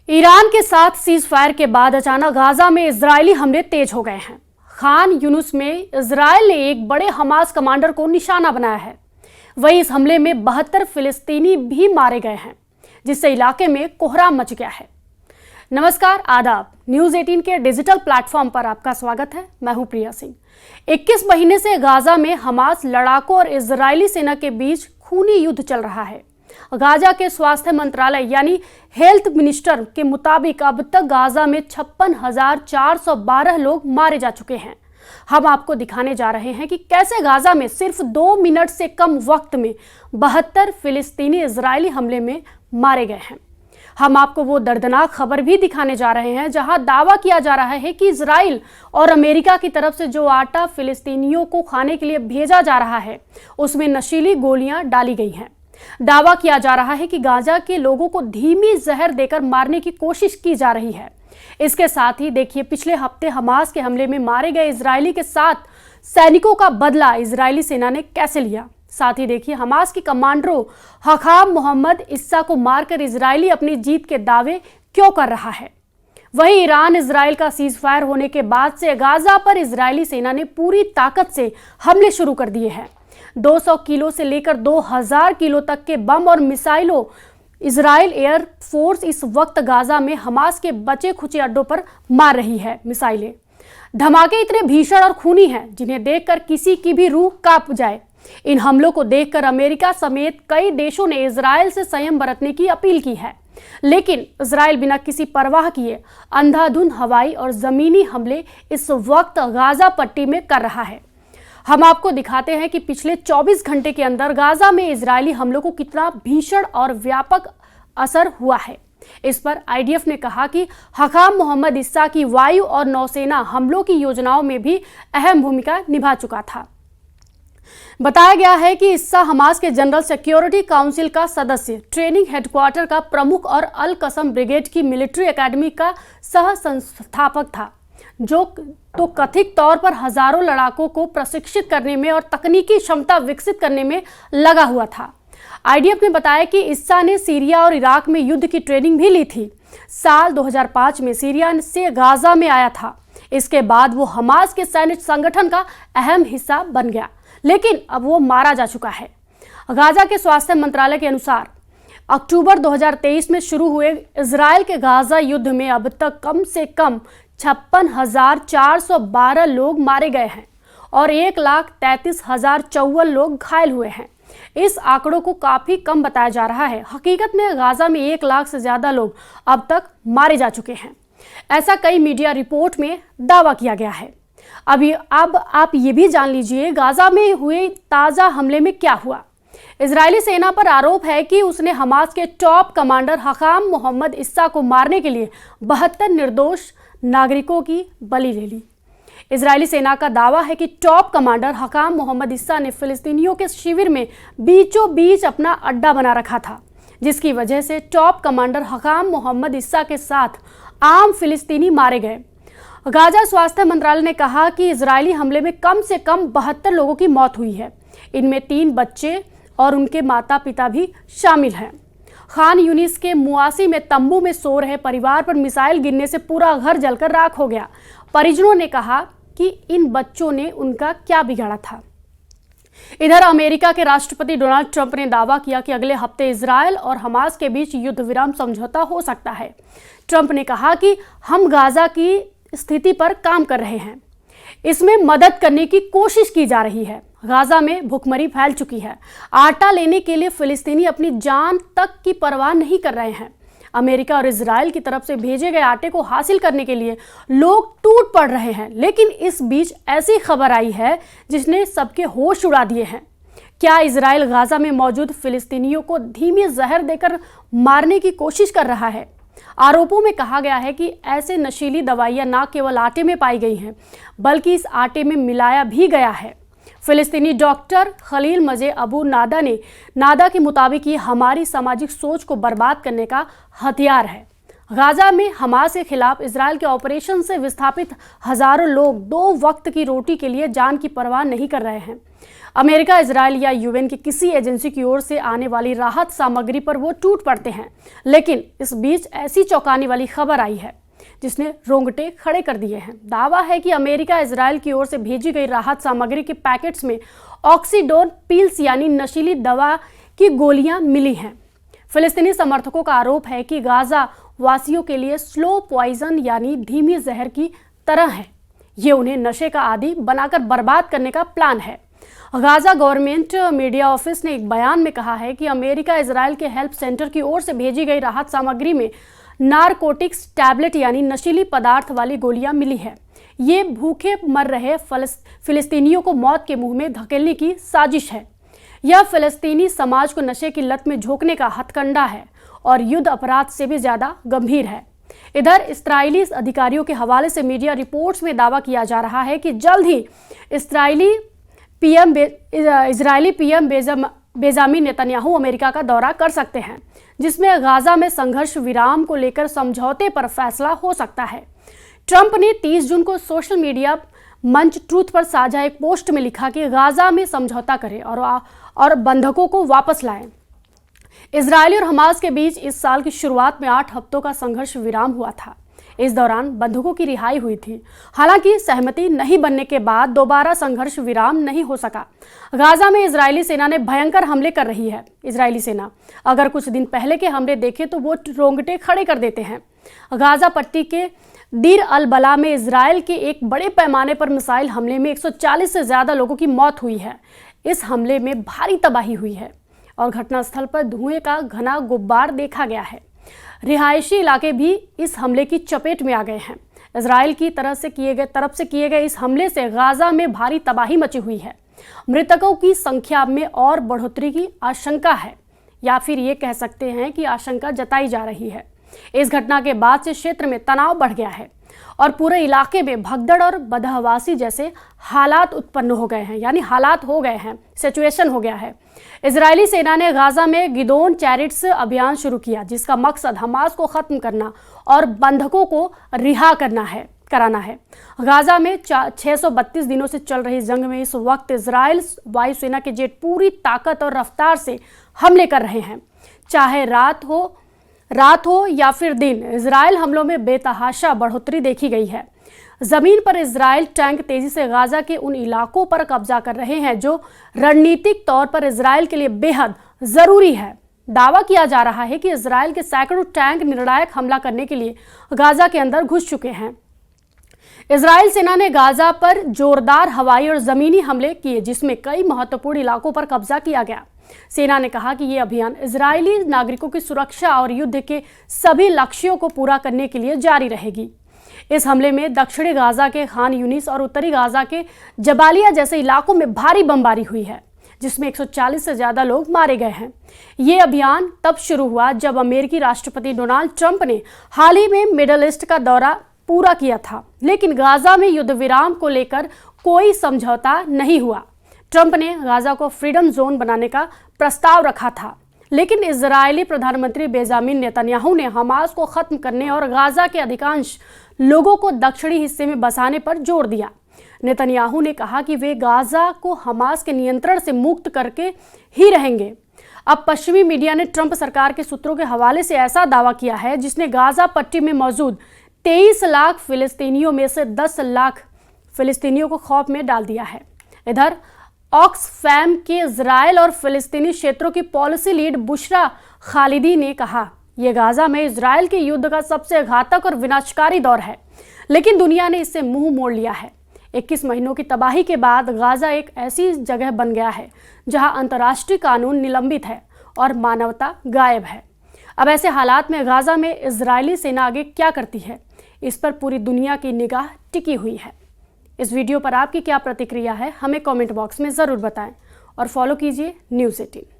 Iran के साथ cease fire के बाद अचानक गाजा में इजरायली हमले तेज हो गए हैं। खान यूनुस में इजरायल ने एक बड़े हमास कमांडर को निशाना बनाया है। वहीं इस हमले में 72 फिलिस्तीनी भी मारे गए हैं, जिससे इलाके में कोहराम मच गया है। नमस्कार, आदाब। न्यूज़ 18 के डिजिटल प्लेटफॉर्म पर आपका स्वागत है। मैं हूं प्रिया सिंह। 21 महीने से गाजा में हमास लड़ाकों और इजरायली सेना के बीच खूनी युद्ध चल रहा है। गाजा के स्वास्थ्य मंत्रालय यानी हेल्थ मिनिस्टर के मुताबिक अब तक गाजा में 56,412 लोग मारे जा चुके हैं। हम आपको दिखाने जा रहे हैं कि कैसे गाजा में सिर्फ 2 मिनट से कम वक्त में 72 फिलिस्तीनी इजरायली हमले में मारे गए हैं। हम आपको वो दर्दनाक खबर भी दिखाने जा रहे हैं जहां दावा किया जा रहा है कि इजराइल और अमेरिका की तरफ से जो आटा फिलिस्तीनियों को खाने के लिए भेजा जा रहा है उसमें नशीली गोलियां डाली गई हैं। दावा किया जा रहा है कि गाजा के लोगों को धीमी जहर देकर मारने की कोशिश की जा रही है। इसके साथ ही देखिए, पिछले हफ्ते हमास के हमले में मारे गए इजरायली के 7 सैनिकों का बदला इजरायली सेना ने कैसे लिया। साथ ही देखिए, हमास के कमांडरों हखाम मोहम्मद इस्सा को मारकर इजरायली अपनी जीत के दावे क्यों कर रहा है। वहीं ईरान इजराइल का सीज फायर होने के बाद से गाजा पर इजरायली सेना ने पूरी ताकत से हमले शुरू कर दिए हैं। 200 किलो से लेकर 2000 किलो तक के बम और मिसाइलों इजराइल एयर फोर्स इस वक्त गाजा में हमास के बचे खुचे अड्डों पर मार रही है। मिसाइलें धमाके इतने भीषण और खूनी हैं जिन्हें देखकर किसी की भी रूह कांप जाए। इन हमलों को देखकर अमेरिका समेत कई देशों ने इजराइल से संयम बरतने की अपील की है, लेकिन इजराइल बिना किसी परवाह किए अंधाधुंध हवाई और जमीनी हमले इस वक्त गाजा पट्टी में कर रहा है। हम आपको दिखाते हैं कि पिछले 24 घंटे के अंदर गाजा में इजरायली हमलों को कितना भीषण और व्यापक असर हुआ है। इस पर आईडीएफ ने कहा कि हखाम मोहम्मद इस्सा की वायु और नौसेना हमलों की योजनाओं में भी अहम भूमिका निभा चुका था। बताया गया है कि इस्सा हमास के जनरल सिक्योरिटी काउंसिल का सदस्य, ट्रेनिंग हेडक्वार्टर का प्रमुख और अल कसम ब्रिगेड की मिलिट्री एकेडमी का सह संस्थापक था, जो तो कथित तौर पर हजारों लड़ाकों को प्रशिक्षित करने में और तकनीकी क्षमता विकसित करने में लगा हुआ था। आईडीएफ ने बताया कि इस्सा ने सीरिया और इराक में युद्ध की ट्रेनिंग भी ली थी। साल 2005 में सीरिया से गाजा में आया था। इसके बाद वो हमास के सैन्य संगठन का अहम हिस्सा बन गया, लेकिन अब वो मारा जा चुका है। गाजा के स्वास्थ्य मंत्रालय के अनुसार अक्टूबर 2023 में शुरू हुए इजराइल के गाजा युद्ध में अब तक कम से कम 56,412 लोग मारे गए हैं और 1,33,054 लोग घायल हुए हैं। इस आंकड़ों को काफी कम बताया जा रहा है। हकीकत में गाजा में 1 लाख से ज्यादा लोग अब तक मारे जा चुके हैं, ऐसा कई मीडिया रिपोर्ट में दावा किया गया है। अब आप ये भी जान लीजिए गाजा में हुए ताजा हमले में क्या हुआ। इजरायली सेना पर आरोप है कि उसने हमास के टॉप कमांडर हखाम मोहम्मद इस्सा को मारने के लिए 72 निर्दोष नागरिकों की बलि ले ली। इजरायली सेना का दावा है कि टॉप कमांडर हखाम मोहम्मद इस्सा ने फिलिस्तीनियों के शिविर में बीचों बीच अपना अड्डा बना रखा था, जिसकी वजह से टॉप कमांडर हखाम मोहम्मद इस्सा के साथ आम फिलिस्तीनी मारे गए। गाजा स्वास्थ्य मंत्रालय ने कहा कि इजरायली हमले में कम से कम 72 लोगों की मौत हुई है। इनमें 3 बच्चे और उनके माता पिता भी शामिल हैं। खान यूनिस के मुआसी में तंबू में सो रहे परिवार पर मिसाइल गिरने से पूरा घर जलकर राख हो गया। परिजनों ने कहा कि इन बच्चों ने उनका क्या बिगाड़ा था। इधर अमेरिका के राष्ट्रपति डोनाल्ड ट्रंप ने दावा किया कि अगले हफ्ते इजरायल और हमास के बीच युद्ध विराम समझौता हो सकता है। ट्रंप ने कहा कि हम गाजा की स्थिति पर काम कर रहे हैं, इसमें मदद करने की कोशिश की जा रही है। गाजा में भुखमरी फैल चुकी है। आटा लेने के लिए फिलिस्तीनी अपनी जान तक की परवाह नहीं कर रहे हैं। अमेरिका और इजराइल की तरफ से भेजे गए आटे को हासिल करने के लिए लोग टूट पड़ रहे हैं, लेकिन इस बीच ऐसी खबर आई है जिसने सबके होश उड़ा दिए हैं। क्या इजराइल गाजा में मौजूद फिलिस्तीनियों को धीमी जहर देकर मारने की कोशिश कर रहा है? आरोपों में कहा गया है कि ऐसे नशीली दवाइयां न केवल आटे में पाई गई हैं, बल्कि इस आटे में मिलाया भी गया है। फिलिस्तीनी डॉक्टर खलील मजे अबू नादा के मुताबिक ये हमारी सामाजिक सोच को बर्बाद करने का हथियार है। गाजा में हमास के खिलाफ इजराइल के ऑपरेशन से विस्थापित हजारों लोग 2 वक्त की रोटी के लिए जान की परवाह नहीं कर रहे हैं। अमेरिका, इजराइल या यूएन की किसी एजेंसी की ओर से आने वाली राहत सामग्री पर वो टूट पड़ते हैं। लेकिन इस बीच ऐसी चौंकाने वाली खबर आई है जिसने रोंगटे खड़े कर दिए हैं। दावा है कि अमेरिका, इजराइल की ओर से भेजी गई राहत सामग्री के पैकेट्स में ऑक्सीडोन पिल्स यानी नशीली दवा की गोलियां मिली हैं। फिलिस्तीनी समर्थकों का आरोप है कि गाजा वासियों के लिए स्लो पॉइजन यानी धीमी जहर की तरह है। ये उन्हें नशे का आदी बनाकर बर्बाद करने का प्लान है। गाजा गवर्नमेंट मीडिया ऑफिस ने एक बयान में कहा है कि अमेरिका, इजराइल के हेल्प सेंटर की ओर से भेजी गई राहत सामग्री में नारकोटिक्स टैबलेट यानी नशीली पदार्थ वाली गोलियां मिली है। ये भूखे मर रहे फिलिस्तीनियों को मौत के मुंह में धकेलने की साजिश है। यह फिलिस्तीनी समाज को नशे की लत में झोंकने का हथकंडा है और युद्ध अपराध से भी ज्यादा गंभीर है। इधर इस्राएली अधिकारियों के हवाले से मीडिया रिपोर्ट्स में दावा किया जा रहा है कि जल्द ही इस्राएली पीएम बेंजामिन नेतन्याहू अमेरिका का दौरा कर सकते हैं, जिसमें गाजा में संघर्ष विराम को लेकर समझौते पर फैसला हो सकता है। ट्रंप ने 30 जून को सोशल मीडिया मंच ट्रूथ पर साझा एक पोस्ट में लिखा कि गाजा में समझौता करें और बंधकों को वापस लाएं। इजराइल और हमास के बीच इस साल की शुरुआत में 8 हफ्तों का संघर्ष विराम हुआ था। इस दौरान बंधकों की रिहाई हुई थी। हालांकि सहमति नहीं बनने के बाद दोबारा संघर्ष विराम नहीं हो सका। गाजा में इजरायली सेना ने भयंकर हमले कर रही है। इजरायली सेना अगर कुछ दिन पहले के हमले देखें तो वो रोंगटे खड़े कर देते हैं। गाजा पट्टी के दीर अल बला में इजराइल के एक बड़े पैमाने पर मिसाइल हमले में 140 से ज्यादा लोगों की मौत हुई है। इस हमले में भारी तबाही हुई है और घटनास्थल पर धुएं का घना गुब्बार देखा गया है। रिहायशी इलाके भी इस हमले की चपेट में आ गए हैं। इजराइल की तरफ से किए गए इस हमले से गाजा में भारी तबाही मची हुई है। मृतकों की संख्या में और बढ़ोतरी की आशंका है, या फिर ये कह सकते हैं कि आशंका जताई जा रही है। इस घटना के बाद से क्षेत्र में तनाव बढ़ गया है और पूरे इलाके में भगदड़ और बदहवासी जैसे हालात उत्पन्न हो गए हैं, यानी हालात हो गए हैं, सिचुएशन हो गया है। इजरायली सेना ने गाजा में गिदोन चैरिट्स अभियान शुरू किया, जिसका मकसद हमास को खत्म करना और बंधकों को रिहा कराना है। गाजा में 632 दिनों से चल रही जंग में इस वक्त इजराइल वायुसेना के जेट पूरी ताकत और रफ्तार से हमले कर रहे हैं। चाहे रात हो या फिर दिन, इजराइल हमलों में बेतहाशा बढ़ोतरी देखी गई है। जमीन पर इजराइल टैंक तेजी से गाजा के उन इलाकों पर कब्जा कर रहे हैं जो रणनीतिक तौर पर इजराइल के लिए बेहद जरूरी है। दावा किया जा रहा है कि इजराइल के सैकड़ों टैंक निर्णायक हमला करने के लिए गाजा के अंदर घुस चुके हैं। इजराइल सेना ने गाजा पर जोरदार हवाई और जमीनी हमले किए, जिसमें कई महत्वपूर्ण इलाकों पर कब्जा किया गया। सेना ने कहा कि यह अभियान इजरायली नागरिकों की सुरक्षा और युद्ध के सभी लक्ष्यों को पूरा करने के लिए जारी रहेगी। इस हमले में दक्षिणी गाजा के खान यूनिस और उत्तरी गाजा के जबालिया जैसे इलाकों में भारी बमबारी हुई है, जिसमें 140 से ज्यादा लोग मारे गए हैं। ये अभियान तब शुरू हुआ जब अमेरिकी राष्ट्रपति डोनाल्ड ट्रंप ने हाल ही में मिडल ईस्ट का दौरा पूरा किया था, लेकिन गाजा में युद्ध विराम को लेकर कोई समझौता नहीं हुआ। ट्रंप ने गाजा को फ्रीडम जोन बनाने का प्रस्ताव रखा था, लेकिन इजरायली प्रधानमंत्री बेंजामिन नेतन्याहू ने हमास को खत्म करने और गाजा के अधिकांश लोगों को दक्षिणी हिस्से में बसाने पर जोर दिया। नेतन्याहू ने कहा कि वे गाजा को हमास के नियंत्रण से मुक्त करके ही रहेंगे। अब पश्चिमी मीडिया ने ट्रंप सरकार के सूत्रों के हवाले से ऐसा दावा किया है जिसने गाजा पट्टी में मौजूद 23 लाख फिलिस्तीनियों में से 10 लाख फिलिस्तीनियों को खौफ में डाल दिया है। इधर ऑक्सफैम के इजराइल और फिलिस्तीनी क्षेत्रों की पॉलिसी लीड बुशरा खालिदी ने कहा, यह गाजा में इजराइल के युद्ध का सबसे घातक और विनाशकारी दौर है, लेकिन दुनिया ने इससे मुंह मोड़ लिया है। 21 महीनों की तबाही के बाद गाजा एक ऐसी जगह बन गया है जहां अंतर्राष्ट्रीय कानून निलंबित है और मानवता गायब है। अब ऐसे हालात में गाजा में इजरायली सेना आगे क्या करती है, इस पर पूरी दुनिया की निगाह टिकी हुई है। इस वीडियो पर आपकी क्या प्रतिक्रिया है, हमें कमेंट बॉक्स में ज़रूर बताएं और फॉलो कीजिए न्यूज़ 18।